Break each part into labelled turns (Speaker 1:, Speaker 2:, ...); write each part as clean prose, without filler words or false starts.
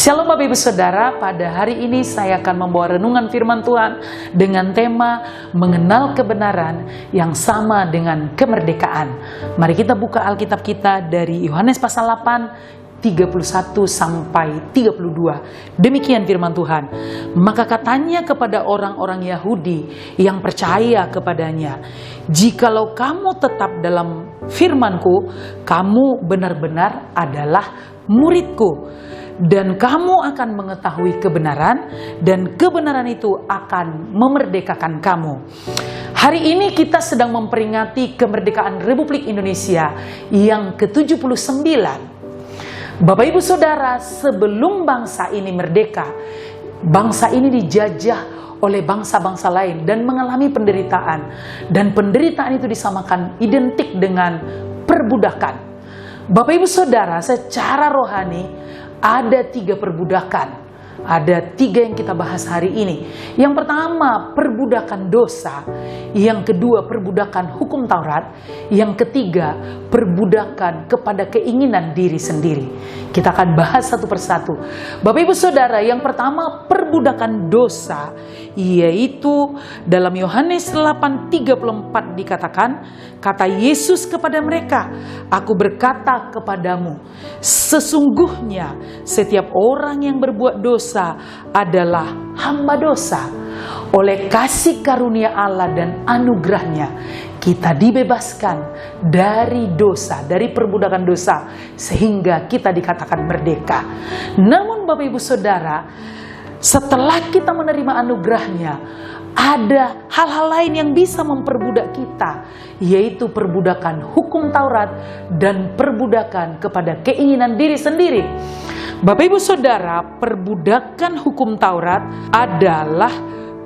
Speaker 1: Shalom Bapak Ibu Saudara, pada hari ini saya akan membawa renungan firman Tuhan dengan tema mengenal kebenaran yang sama dengan kemerdekaan. Mari kita buka Alkitab kita dari Yohanes pasal 8, 31 sampai 32. Demikian firman Tuhan. Maka katanya kepada orang-orang Yahudi yang percaya kepadanya, "Jikalau kamu tetap dalam firman-Ku, kamu benar-benar adalah murid-Ku. Dan kamu akan mengetahui kebenaran, dan kebenaran itu akan memerdekakan kamu." Hari ini kita sedang memperingati kemerdekaan Republik Indonesia yang ke-79. Bapak Ibu Saudara, sebelum bangsa ini merdeka, bangsa ini dijajah oleh bangsa-bangsa lain dan mengalami penderitaan. Dan penderitaan itu disamakan identik dengan perbudakan. Bapak Ibu Saudara, secara rohani ada 3 perbudakan. Ada 3 yang kita bahas hari ini. Yang pertama, perbudakan dosa. Yang kedua, perbudakan hukum Taurat. Yang ketiga, perbudakan kepada keinginan diri sendiri. Kita akan bahas satu persatu. Bapak Ibu Saudara, yang pertama perbudakan dosa, yaitu dalam Yohanes 8:34 dikatakan, kata Yesus kepada mereka, "Aku berkata kepadamu, sesungguhnya setiap orang yang berbuat dosa adalah hamba dosa. Oleh kasih karunia Allah dan anugerahnya, kita dibebaskan dari dosa, dari perbudakan dosa, sehingga kita dikatakan merdeka." Namun Bapak Ibu Saudara, setelah kita menerima anugerahnya, ada hal-hal lain yang bisa memperbudak kita, yaitu perbudakan hukum Taurat dan perbudakan kepada keinginan diri sendiri. Bapak Ibu Saudara, perbudakan hukum Taurat adalah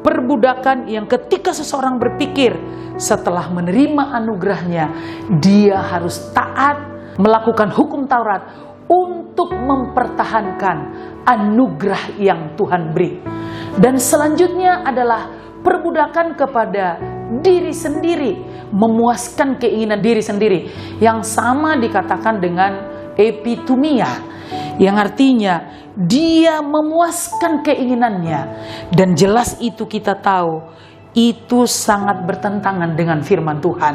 Speaker 1: perbudakan yang ketika seseorang berpikir setelah menerima anugerahnya, dia harus taat melakukan hukum Taurat untuk mempertahankan anugerah yang Tuhan beri. Dan selanjutnya adalah perbudakan kepada diri sendiri, memuaskan keinginan diri sendiri, yang sama dikatakan dengan epitumia, yang artinya dia memuaskan keinginannya. Dan jelas itu kita tahu, itu sangat bertentangan dengan firman Tuhan.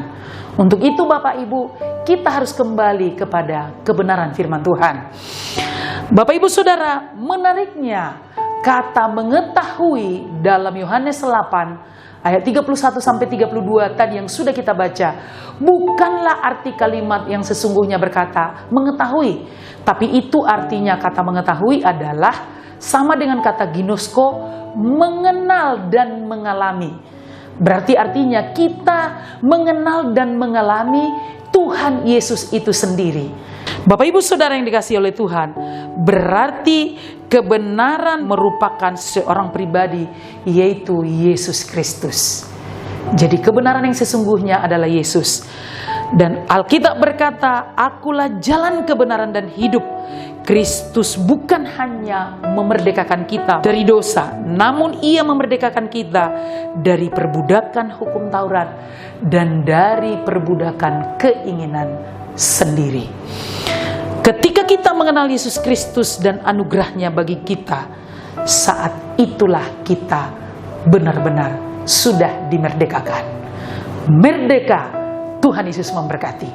Speaker 1: Untuk itu Bapak Ibu, kita harus kembali kepada kebenaran firman Tuhan. Bapak Ibu Saudara, menariknya kata mengetahui dalam Yohanes 8 ayat 31 sampai 32 tadi yang sudah kita baca, bukanlah arti kalimat yang sesungguhnya berkata mengetahui, tapi itu artinya kata mengetahui adalah sama dengan kata ginosko, mengenal dan mengalami. Berarti artinya kita mengenal dan mengalami Tuhan Yesus itu sendiri. Bapak Ibu Saudara yang dikasihi oleh Tuhan, berarti kebenaran merupakan seorang pribadi, yaitu Yesus Kristus. Jadi kebenaran yang sesungguhnya adalah Yesus. Dan Alkitab berkata, "Akulah jalan kebenaran dan hidup." Kristus bukan hanya memerdekakan kita dari dosa, namun Ia memerdekakan kita dari perbudakan hukum Taurat dan dari perbudakan keinginan sendiri. Ketika kita mengenal Yesus Kristus dan anugerahnya bagi kita, saat itulah kita benar-benar sudah dimerdekakan. Merdeka. Tuhan Yesus memberkati.